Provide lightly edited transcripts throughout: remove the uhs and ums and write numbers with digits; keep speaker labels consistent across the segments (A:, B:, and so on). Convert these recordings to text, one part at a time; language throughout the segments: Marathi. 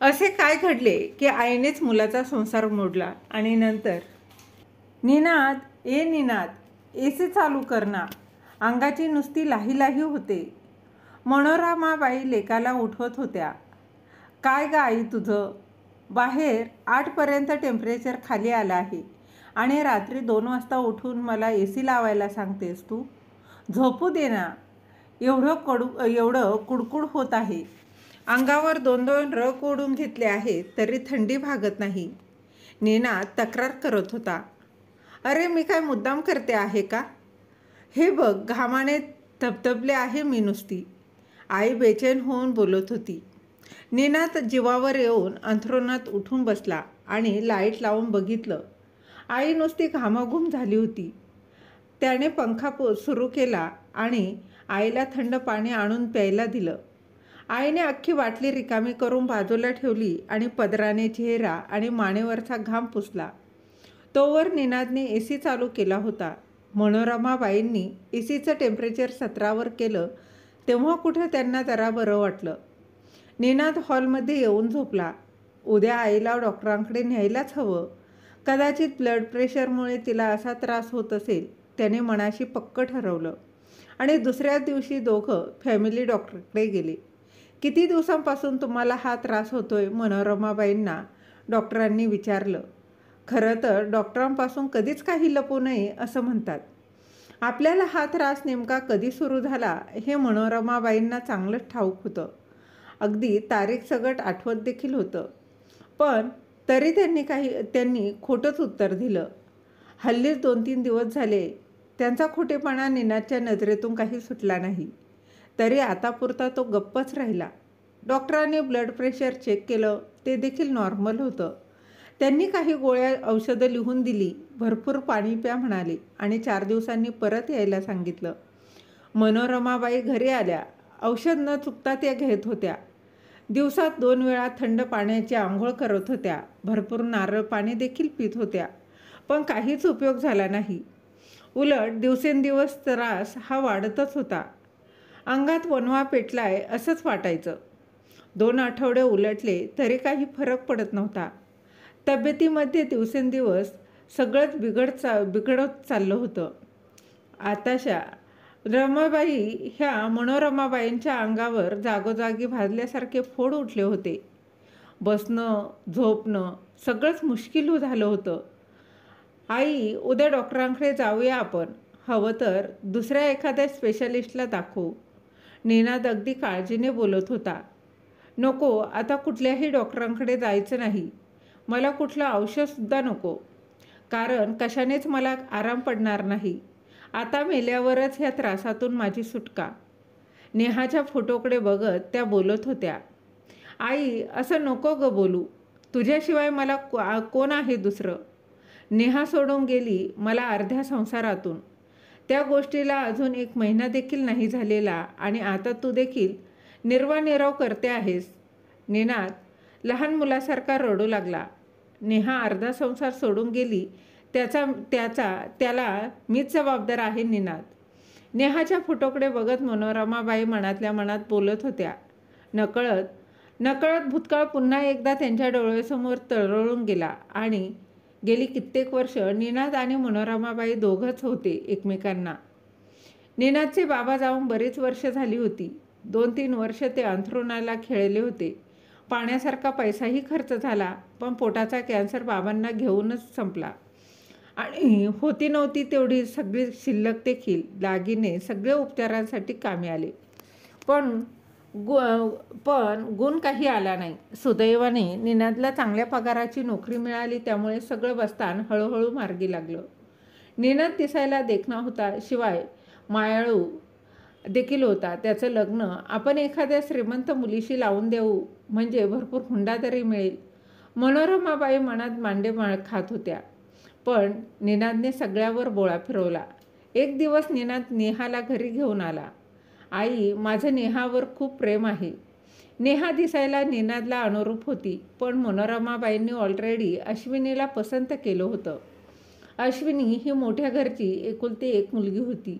A: असे काय घडले की आईनेच मुलाचा संसार मोडला आणि नंतर निनाद ए निनाद, एसी चालू कर ना. अंगाची नुसती लाही लाही होते. मनोरमाबाई लेकाला उठवत होत्या. काय ग आई तुझं? बाहेर 8पर्यंत टेम्परेचर खाली आलं आहे आणि रात्री 2 वाजता उठून मला एसी लावायला सांगतेस तू? झोपू दे ना. एवढं कुडकुड होत आहे. अंगावर 2-2 रग ओढून घेतले आहेत तरी थंडी भागत नाही. निनाद तक्रार करत होता. अरे मी काय मुद्दाम करते आहे का? हे बघ, घामाने थबथबले आहे मी नुसती. आई बेचैन होऊन बोलत होती. निनाद जीवावर येऊन अंथरुणात उठून बसला आणि लाईट लावून बघितलं. आई नुसती घामाघूम झाली होती. त्याने पंखा सुरू केला आणि आईला थंड पाणी आणून प्यायला दिलं. आईने अख्खी बाटली रिकामी करून बाजूला ठेवली आणि पदराने चेहरा आणि मानेवरचा घाम पुसला. तोवर निनादने एसी चालू केला होता. मनोरमाबाईंनी एसीचं टेम्परेचर 17वर केलं तेव्हा कुठं त्यांना जरा बरं वाटलं. निनाद हॉलमध्ये येऊन झोपला. उद्या आईला डॉक्टरांकडे न्यायलाच हवं. कदाचित ब्लड प्रेशरमुळे तिला असा त्रास होत असेल. त्याने मनाशी पक्क ठरवलं आणि दुसऱ्याच दिवशी दोघं फॅमिली डॉक्टरकडे गेले. किती दिवसांपासून तुम्हाला हा त्रास होतोय? मनोरमाबाईंना डॉक्टरांनी विचारलं. खरं तर डॉक्टरांपासून कधीच काही लपू नये असं म्हणतात. आपल्याला हा त्रास नेमका कधी सुरू झाला हे मनोरमाबाईंना चांगलंच ठाऊक होतं. अगदी तारीख सगट आठवत देखील होतं. पण तरी त्यांनी खोटंच उत्तर दिलं. हल्लीच 2-3 दिवस झाले. त्यांचा खोटेपणा निनादच्या नजरेतून काही सुटला नाही. तरी आतापुरता तो गप्पच राहिला. डॉक्टरांनी ब्लड प्रेशर चेक केलं. ते देखील नॉर्मल होतं. त्यांनी काही गोळ्या औषधं लिहून दिली. भरपूर पाणी प्या म्हणाले आणि 4 दिवसांनी परत यायला सांगितलं. मनोरमाबाई घरी आल्या. औषध न चुकता त्या घेत होत्या. दिवसात 2 वेळा थंड पाण्याची आंघोळ करत होत्या. भरपूर नारळ पाणी देखील पित होत्या. पण काहीच उपयोग झाला नाही. उलट दिवसेंदिवस त्रास हा वाढतच होता. अंगात वणवा पेटलाय असंच वाटायचं. 2 आठवडे उलटले तरी काही फरक पडत नव्हता. तब्येतीमध्ये दिवसेंदिवस सगळंच बिघडत चाललं होतं. आताशा रमाबाई ह्या मनोरमाबाईंच्या अंगावर जागोजागी भाजल्यासारखे फोड उठले होते. बसणं झोपणं सगळंच मुश्किल झालं होतं. आई, उद्या डॉक्टरांकडे जाऊया आपण. हवं तर दुसऱ्या एखाद्या स्पेशालिस्टला दाखवू. निनाद अगदी काळजीने बोलत होता. नको, आता कुठल्याही डॉक्टरांकडे जायचं नाही. मला कुठलं औषधसुद्धा नको. कारण कशानेच मला आराम पडणार नाही. आता मेल्यावरच ह्या त्रासातून माझी सुटका. नेहाच्या फोटोकडे बघत त्या बोलत होत्या. आई, असं नको ग बोलू. तुझ्याशिवाय मला कोण आहे दुसरं? नेहा सोडून गेली मला अर्ध्या संसारातून. त्या गोष्टीला अजून 1 महिना देखील नाही झालेला आणि आता तू देखील निर्वानिरव करते आहेस. निनाद लहान मुलासारखा रडू लागला. नेहा अर्धा संसार सोडून गेली त्याला मीच जबाबदार आहे निनाद. नेहाच्या फोटोकडे बघत मनोरमाबाई मनातल्या मनात बोलत होत्या. नकळत भूतकाळ पुन्हा एकदा त्यांच्या डोळ्यासमोर तरळून गेला आणि गेली कित्येक वर्ष निनाद आणि मनोरमाबाई दोघंच होते एकमेकांना. निनादचे बाबा जाऊन बरीच वर्ष झाली होती. 2-3 वर्ष ते अंथरुणाला खेळले होते. पाण्यासारखा पैसाही खर्च झाला. पण पोटाचा कॅन्सर बाबांना घेऊनच संपला आणि होती नव्हती तेवढी सगळी शिल्लक देखील दागिने सगळे उपचारांसाठी कामी आले. पण गुण काही आला नाही. सुदैवाने निनादला चांगल्या पगाराची नोकरी मिळाली. त्यामुळे सगळं बस्तान हळूहळू मार्गी लागलं. निनाद दिसायला देखणा होता. शिवाय मायाळू देखील होता. त्याचं लग्न आपण एखाद्या श्रीमंत मुलीशी लावून देऊ म्हणजे भरपूर हुंडा तरी मिळेल. मनोरमाबाई मनात मांडे खात होत्या. पण निनादने सगळ्यावर बोळा फिरवला. एक दिवस निनाद नेहाला घरी घेऊन आला. आई, माझं नेहावर खूप प्रेम आहे. नेहा दिसायला निनादला अनुरूप होती. पण मनोरमाबाईंनी ऑलरेडी अश्विनीला पसंत केलं होतं. अश्विनी ही मोठ्या घरची एकुलती एक मुलगी होती.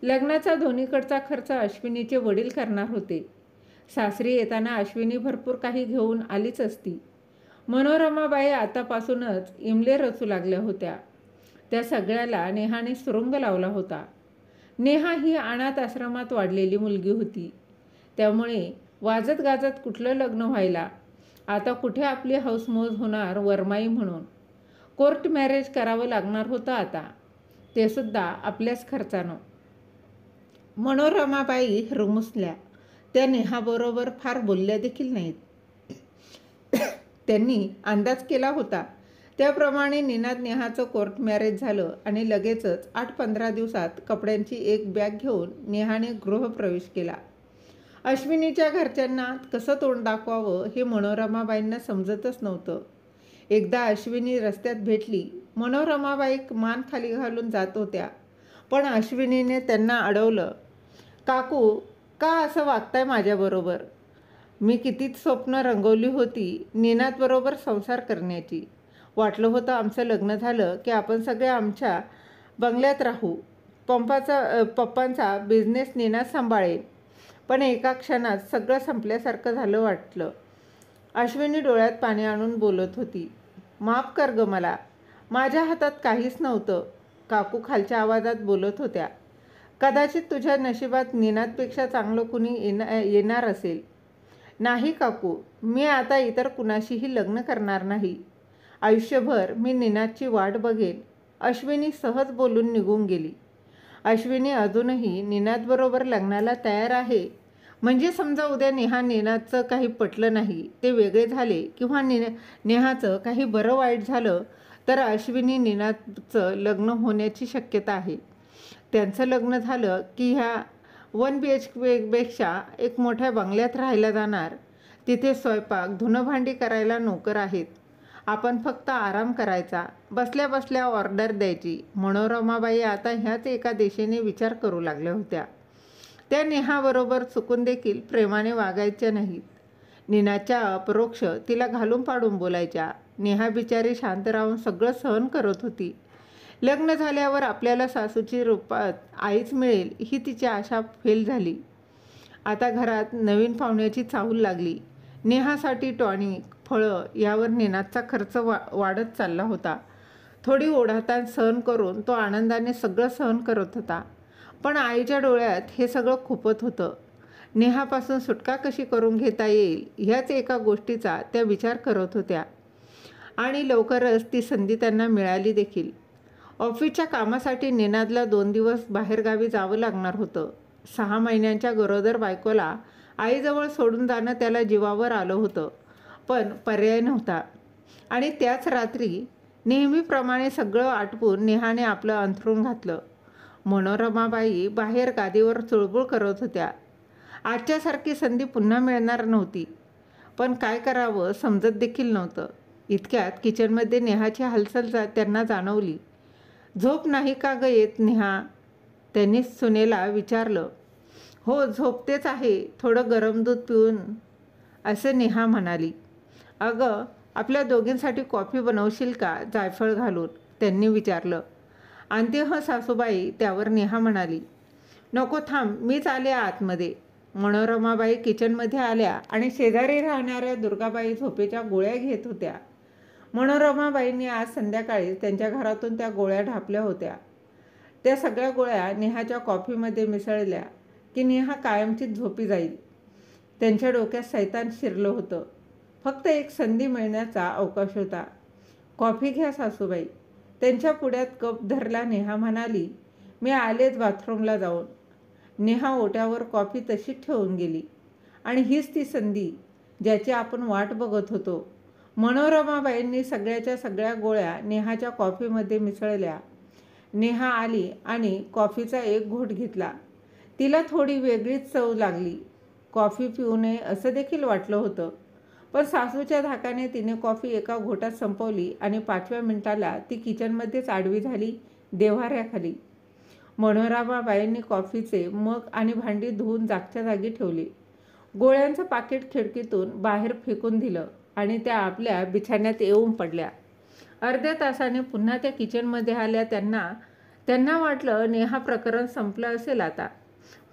A: लग्नाचा दोन्हीकडचा खर्च अश्विनीचे वडील करणार होते. सासरी येताना अश्विनी भरपूर काही घेऊन आलीच असती. मनोरमाबाई आतापासूनच इमले रचू लागल्या होत्या. त्या सगळ्याला नेहाने सुरुंग लावला होता. नेहा ही अनाथ आश्रमात वाढलेली मुलगी होती. त्यामुळे वाजत गाजत कुठलं लग्न व्हायला. आता कुठे आपली हौसमौज होणार वरमाई म्हणून. कोर्ट मॅरेज करावं लागणार होतं आता, ते सुद्धा आपल्याच खर्चानं. मनोरमाबाई रुमुसल्या. त्या नेहाबरोबर फार बोलल्या देखील नाहीत. त्यांनी अंदाज केला होता त्याप्रमाणे निनाद नेहाचं कोर्ट मॅरेज झालं आणि लगेचच 8-15 दिवसात कपड्यांची एक बॅग घेऊन नेहाने गृहप्रवेश केला. अश्विनीच्या घरच्यांना कसं तोंड दाखवावं हे मनोरमाबाईंना समजतच नव्हतं. एकदा अश्विनी रस्त्यात भेटली. मनोरमाबाई मान खाली घालून जात होत्या, पण अश्विनीने त्यांना अडवलं. काकू, का असं वागताय माझ्याबरोबर? मी कितीच स्वप्न रंगवली होती निनादबरोबर संसार करण्याची. वाटलं होतं आमचं लग्न झालं की आपण सगळे आमच्या बंगल्यात राहू. पप्पांचा बिझनेस निनाद सांभाळेल. पण एका क्षणात सगळं संपल्यासारखं झालं वाटलं. अश्विनी डोळ्यात पाणी आणून बोलत होती. माफ कर गं मला, माझ्या हातात काहीच नव्हतं. काकू खालच्या आवाजात बोलत होत्या. कदाचित तुझ्या नशिबात निनादपेक्षा चांगलं कुणी येणार असेल. नाही काकू, मी आता इतर कुणाशीही लग्न करणार नाही. आयुष्यभर मी निनादची वाट बघेन. अश्विनी सहज बोलून निघून गेली. अश्विनी अजूनही निनादबरोबर लग्नाला तयार आहे. म्हणजे समजा उद्या निनादचं काही पटलं नाही, ते वेगळे झाले किंवा नेहाचं काही बरं वाईट झालं तर अश्विनी निनादचं लग्न होण्याची शक्यता आहे. त्यांचं लग्न झालं की ह्या 1 BHK पेक्षा एक मोठ्या बंगल्यात राहायला जाणार. तिथे स्वयंपाक धुणं भांडी करायला नोकर आहेत. आपण फक्त आराम करायचा, बसल्या बसल्या ऑर्डर द्यायची. मनोरमाबाई आता ह्याच एका दिशेने विचार करू लागल्या होत्या. त्या नेहाबरोबर चुकून देखील प्रेमाने वागायच्या नाहीत. निनादच्या अपरोक्ष तिला घालून पाडून बोलायच्या. नेहा बिचारी शांत राहून सगळं सहन करत होती. लग्न झाल्यावर आपल्याला सासूची रूपात आईच मिळेल ही तिची आशा फेल झाली. आता घरात नवीन पाहुण्याची चाहूल लागली. नेहासाठी टॉनिक, फळं यावर निनादचा खर्च वाढत चालला होता. थोडी ओढाताण सहन करून तो आनंदाने सगळं सहन करत होता. पण आईच्या डोळ्यात हे सगळं खुपत होतं. नेहापासून सुटका कशी करून घेता येईल ह्याच एका गोष्टीचा त्या विचार करत होत्या. आणि लवकरच ती संधी त्यांना मिळाली देखील. ऑफिसच्या कामासाठी निनादला 2 दिवस बाहेरगावी जावं लागणार होतं. 6 महिन्यांच्या गरोदर बायकोला आईजवळ सोडून जाणं त्याला जीवावर आलं होतं, पण पर्याय नव्हता. आणि त्याच रात्री नेहमीप्रमाणे सगळं आटपून नेहाने आपलं अंथरूण घातलं. मनोरमाबाई बाहेर गादीवर चुळबुळ करत होत्या. आजच्यासारखी संधी पुन्हा मिळणार नव्हती, पण काय करावं समजत देखील नव्हतं. इतक्यात किचनमध्ये नेहाची हालचाल त्यांना जाणवली. झोप नाही का गं येत नेहा? त्यांनी सुनेला विचारलं. हो, झोपतेच आहे, थोडं गरम दूध पिऊन, असं नेहा म्हणाली. अगं, आपल्या दोघींसाठी कॉफी बनवशील का जायफळ घालून? त्यांनी विचारलं. आणते हं सासूबाई, त्यावर नेहा म्हणाली. नको, थांब, मीच आले आतमध्ये. मनोरमाबाई किचनमध्ये आल्या आणि शेजारी राहणाऱ्या दुर्गाबाई झोपेच्या गोळ्या घेत होत्या. मनोरमाबाईंनी आज संध्याकाळी त्यांच्या घरातून त्या गोळ्या ढापल्या होत्या. त्या सगळ्या गोळ्या नेहाच्या कॉफीमध्ये मिसळल्या की नेहा कायमचीच झोपी जाईल. त्यांच्या डोक्यात सैतान शिरलं होतं. फक्त एक संधी मिळण्याचा अवकाश होता. कॉफी घ्या सासूबाई. त्यांच्या पुढ्यात कप धरला. नेहा म्हणाली, मी आलेच बाथरूमला जाऊन. नेहा ओट्यावर कॉफी तशीच ठेवून गेली. आणि हीच ती संधी ज्याची आपण वाट बघत होतो. मनोरमाबाईंनी सगळ्याच्या सगळ्या गोळ्या नेहाच्या कॉफीमध्ये मिसळल्या. नेहा आली आणि कॉफीचा एक घोट घेतला. तिला थोडी वेगळीच चव लागली. कॉफी पिऊ नये असं देखील वाटलं होतं, पण सासूच्या धाकाने तिने कॉफी एका घोटात संपवली आणि 5व्या मिनिटाला ती किचनमध्येच आडवी झाली, देव्हाऱ्याखाली. मनोरमाबाईंनी कॉफीचे मग आणि भांडी धुवून जागच्या जागी ठेवली. गोळ्यांचं पाकिट खिडकीतून बाहेर फेकून दिलं आणि त्या आपल्या बिछाण्यात येऊन पडल्या. अर्ध्या तासाने पुन्हा त्या किचनमध्ये आल्या. त्यांना वाटलं नेहा प्रकरण संपलं असेल आता,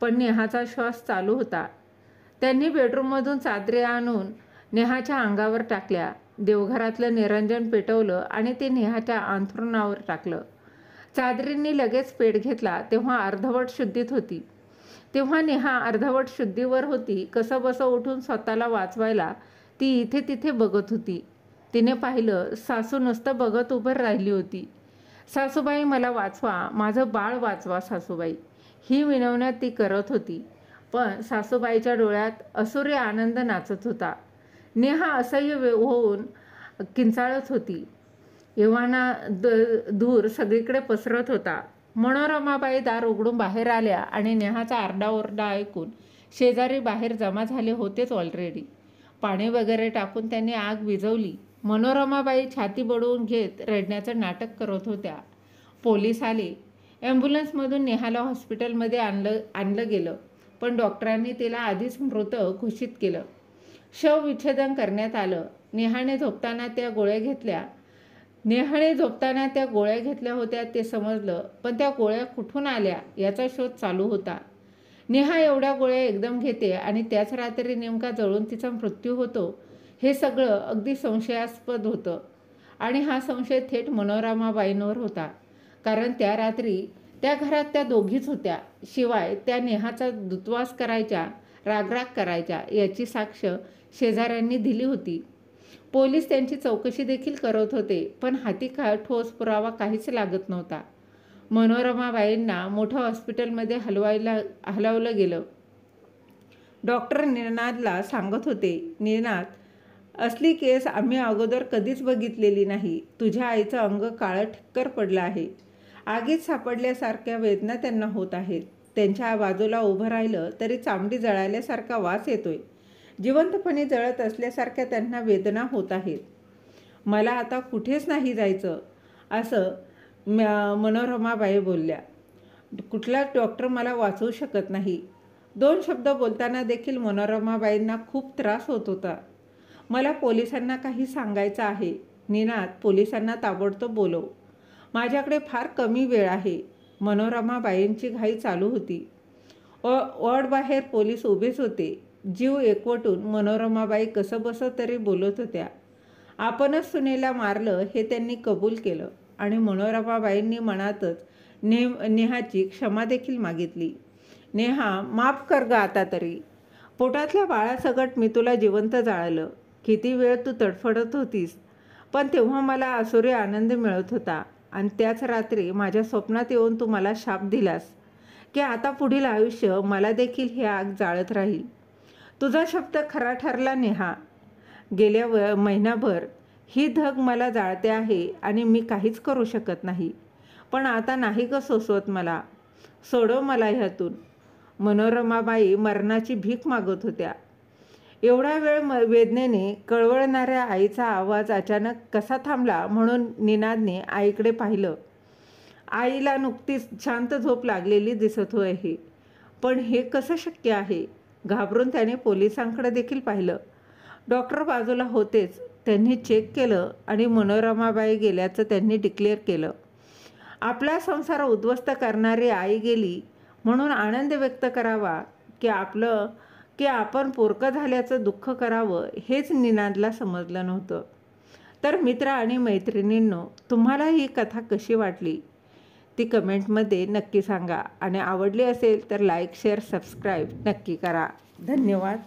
A: पण नेहाचा श्वास चालू होता. त्यांनी बेडरूममधून चादरी आणून नेहाच्या अंगावर टाकल्या. देवघरातलं निरंजन पेटवलं आणि ते नेहाच्या अंथरुणावर टाकलं. चादरींनी लगेच पेट घेतला तेव्हा अर्धवट शुद्धीत होती. तेव्हा नेहा अर्धवट शुद्धीवर होती. कसं बसं उठून स्वतःला वाचवायला ती इथे तिथे बघत होती. तिने पाहिलं सासू नुसतं बघत उभं राहिली होती. सासूबाई मला वाचवा, माझं बाळ वाचवा सासूबाई, ही विनवण्या ती करत होती. पण सासूबाईच्या डोळ्यात असुरे आनंद नाचत होता. नेहा असह्य होऊन किंचाळत होती. एव्हाना धूर सगळीकडे पसरत होता. मनोरमाबाई दार उघडून बाहेर आल्या आणि नेहाचा आरडाओरडा ऐकून शेजारी बाहेर जमा झाले होतेच ऑलरेडी. पाणी वगैरे टाकून त्यांनी आग विझवली. मनोरमाबाई छाती बडवून घेत रडण्याचं नाटक करत होत्या. पोलीस आले. ॲम्ब्युलन्समधून नेहाला हॉस्पिटलमध्ये आणलं गेलं. पण डॉक्टरांनी तिला आधीच मृत घोषित केलं. शवविच्छेदन करण्यात आलं. नेहाने झोपताना त्या गोळ्या घेतल्या होत्या ते समजलं, पण त्या गोळ्या कुठून आल्या याचा शोध चालू होता. नेहा एवढ्या गोळ्या एकदम घेते आणि त्याच रात्री नेमका जळून तिचा मृत्यू होतो, हे सगळं अगदी संशयास्पद होतं. आणि हा संशय थेट मनोरमाबाईंवर होता. कारण त्या रात्री त्या घरात त्या दोघीच होत्या. शिवाय त्या नेहाचा दुत्वास करायच्या, रागराग करायच्या याची साक्ष शेजाऱ्यांनी दिली होती. पोलीस त्यांची चौकशी देखील करत होते, पण हाती ठोस पुरावा काहीच लागत नव्हता. मनोरमाबाईंना मोठ्या हॉस्पिटलमध्ये हलवलं गेलं. डॉक्टर निनादला सांगत होते, निनाद, असली केस आम्ही अगोदर कधीच बघितलेली नाही. तुझ्या आईचं अंग काळं ठिक्कर पडलं आहे. आगीत सापडल्यासारख्या वेदना त्यांना होत आहेत. त्यांच्या बाजूला उभं राहिलं तरी चामडी जळाल्यासारखा वास येतोय. जिवंतपणे जळत असल्यासारख्या त्यांना वेदना होत आहेत. मला आता कुठेच नाही जायचं, असं मनोरमाबाई बोलल्या. कुठलाच डॉक्टर मला वाचवू शकत नाही. 2 शब्द बोलताना देखील मनोरमाबाईंना खूप त्रास होत होता. मला पोलिसांना काही सांगायचं आहे. निनाद, पोलिसांना ताबडतोब बोलव. माझ्याकडे फार कमी वेळ आहे. मनोरमाबाईंची घाई चालू होती. वॉर्डबाहेर पोलीस उभेच होते. जीव एकवटून मनोरमाबाई कसं बसं तरी बोलत होत्या. आपणच सुनेला मारलं हे त्यांनी कबूल केलं आणि मनोरमाबाईंनी मनातच नेहाची क्षमा देखील मागितली. नेहा, माफ कर ग आता तरी. पोटातल्या बाळासकट मी तुला जिवंत जाळलं. किती वेळ तू तडफडत होतीस, पण तेव्हा मला असुरे आनंद मिळत होता. आणि त्याच रात्री माझ्या स्वप्नात येऊन तू मला शाप दिलास की आता पुढील आयुष्य मला देखील ही आग जाळत राहील. तुझा शब्द खरा ठरला नेहा. गेल्या महिनाभर ही धग मला जाळते आहे आणि मी काहीच करू शकत नाही. पण आता नाही ग सोसवत मला. सोडव मला ह्यातून. मनोरमाबाई मरणाची भीक मागत होत्या. एवढा वेळ वेदनेने कळवळणाऱ्या आईचा आवाज अचानक कसा थांबला म्हणून निनादने आईकडे पाहिलं. आईला नुकतीच शांत झोप लागलेली दिसत आहे. पण हे कसं शक्य आहे? घाबरून त्याने पोलिसांकडे देखील पाहिलं. डॉक्टर बाजूला होतेच. त्यांनी चेक केलं आणि मनोरमाबाई गेल्याचं त्यांनी डिक्लेअर केलं. आपला संसार उद्ध्वस्त करणारी आई गेली म्हणून आनंद व्यक्त करावा की आपण पोरकं झाल्याचं दुःख करावं हेच निनादला समजलं नव्हतं. तर मित्र आणि मैत्रिणींनो, तुम्हाला ही कथा कशी वाटली ती कमेंटमध्ये नक्की सांगा आणि आवडली असेल तर लाईक, शेअर, सबस्क्राईब नक्की करा. धन्यवाद.